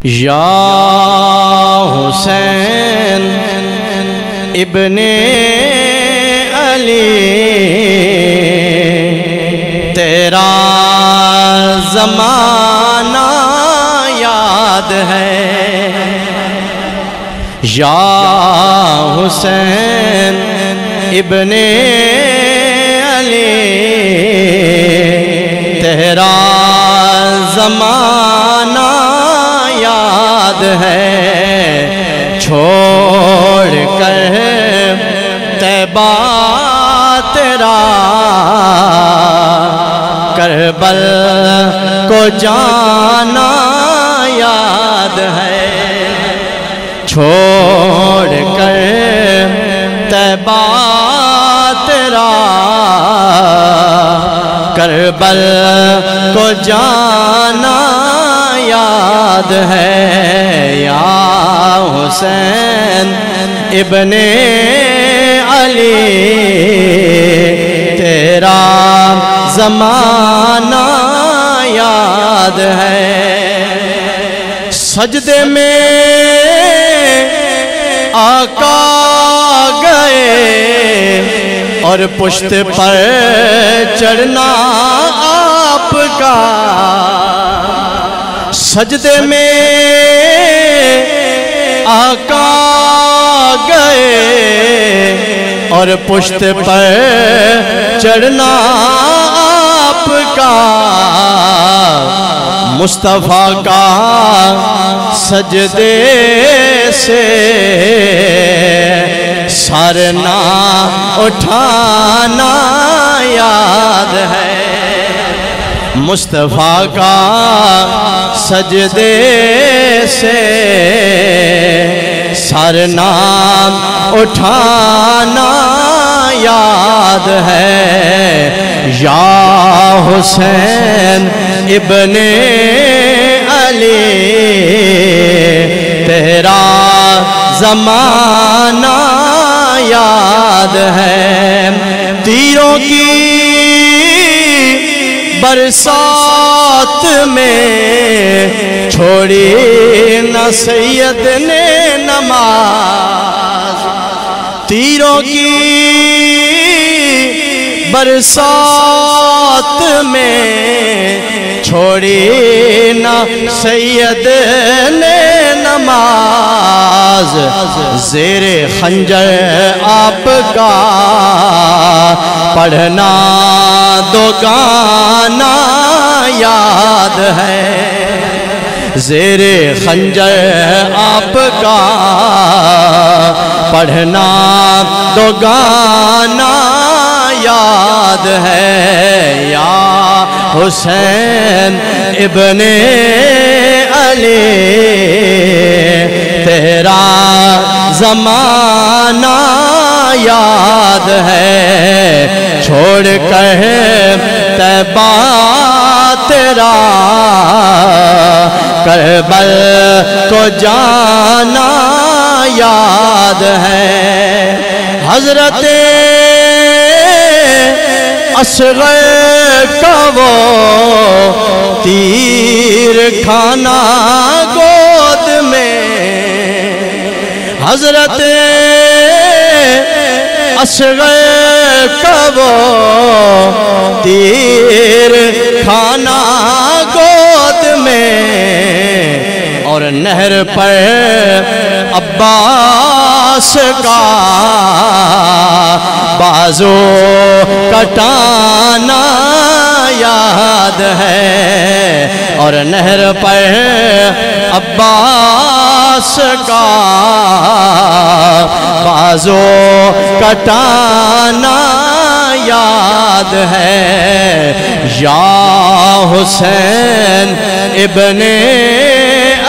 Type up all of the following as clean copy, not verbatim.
یا حسین ابن علی تیرا زمانہ یاد ہے، یا حسین ابن علی تیرا زمانہ یاد ہے، چھوڑ کر طیبہ تیرا کربل کو جانا یاد ہے، چھوڑ کر طیبہ تیرا کربل کو جانا یاد ہے، یا حسین ابن علی تیرا زمانہ یاد ہے، سجدے میں آقا گئے اور پشت پر چڑھنا آپ کا، سجدے میں آقا گئے اور پشت پر چڑھنا آپ کا، مصطفیٰ کا سجدے سے سر نہ اٹھانا یاد ہے، مصطفیٰ کا سجدے سے سر نہ اٹھانا یاد ہے، یا حسین ابن علی تیرا زمانہ یاد ہے، تیروں کی برسات میں چھوڑی نہ سید نے نماز، تیروں کی برسات میں چھوڑی نہ سید نے نماز، زیر خنجر آپ کا پڑھنا دو گانا یاد ہے، زیر خنجر آپ کا پڑھنا دو گانا یاد ہے، یا حسین ابن علی تیرا زمانہ یاد ہے، چھوڑ کر طیبہ تیرا کربل کو جانا یاد ہے، حضرت اصغر کا وہ تیر کھانا گود میں، حضرت اصغر کا وہ تیر کھانا گود میں، اور نہر پر عباس کا بازو کٹانا یاد ہے، اور نہر پر عباس کا بازو کٹانا یاد ہے، یا حسین ابن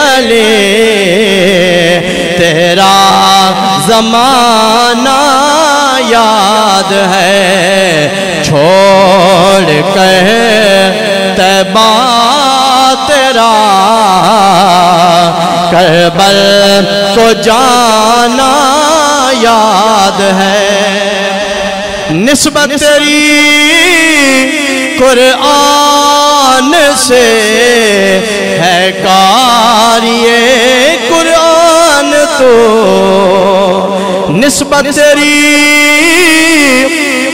علی تیرا زمانہ یاد ہے، چھوڑ کر طیبہ تیرا کربل کو جانا یاد ہے، نسبت تیری قرآن سے ہے کار یہ نسبت تیری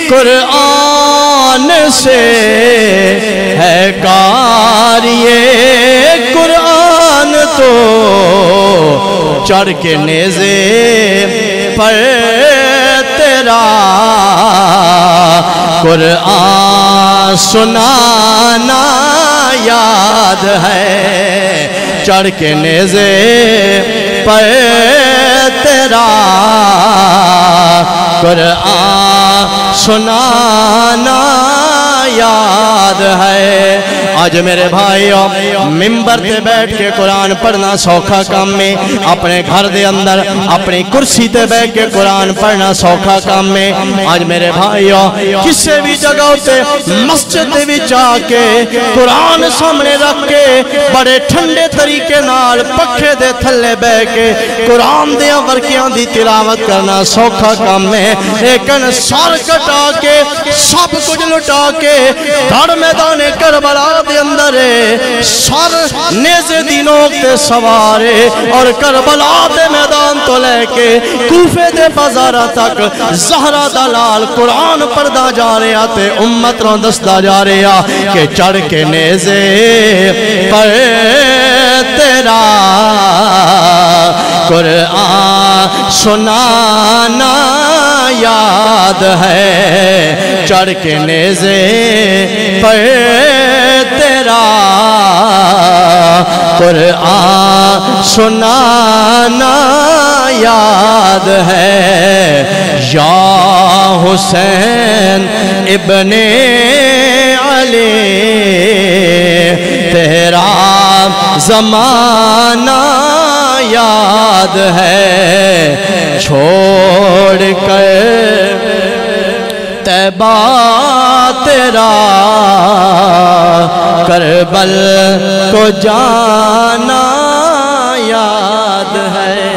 قرآن سے ہے کار یہ قرآن تو چڑھ کے نیزے پر تیرا قرآن سنانا یاد ہے چڑھ کے نیزے پر تیرا قرآن سنانا یاد ہے آج میرے بھائیوں ممبر تے بیٹھ کے قرآن پڑھنا سوکھا کام میں اپنے گھر دے اندر اپنی کرسی تے بیٹھ کے قرآن پڑھنا سوکھا کام میں آج میرے بھائیوں کسے بھی جگہ تے مسجد دے بھی جا کے قرآن سامنے رکھ کے بڑے ٹھنڈے طریقے نال پکھے دے تھلے بیٹھ کے قرآن دے ورقیاں دی تلاوت کرنا سوکھا کام میں لیکن سر کٹا کے سب کچھ لٹا کے دھڑ میدان کربلا دے اندر سر نیزے دی نوک تے سوارے اور کربلا دے میدان تو لے کے کوفے دے بازارہ تک زہرہ دلال قرآن پڑھدا جا رہا تے امت رو دستا جا رہا کہ چڑھ کے نیزے پر تیرا قرآن سنانا یاد ہے چڑھ کے نیزے پر تیرا قرآن سنانا یاد ہے یا حسین ابن علی تیرا زمانہ یاد ہے چھوڑ کر طیبہ تیرا کربل کو جانا یاد ہے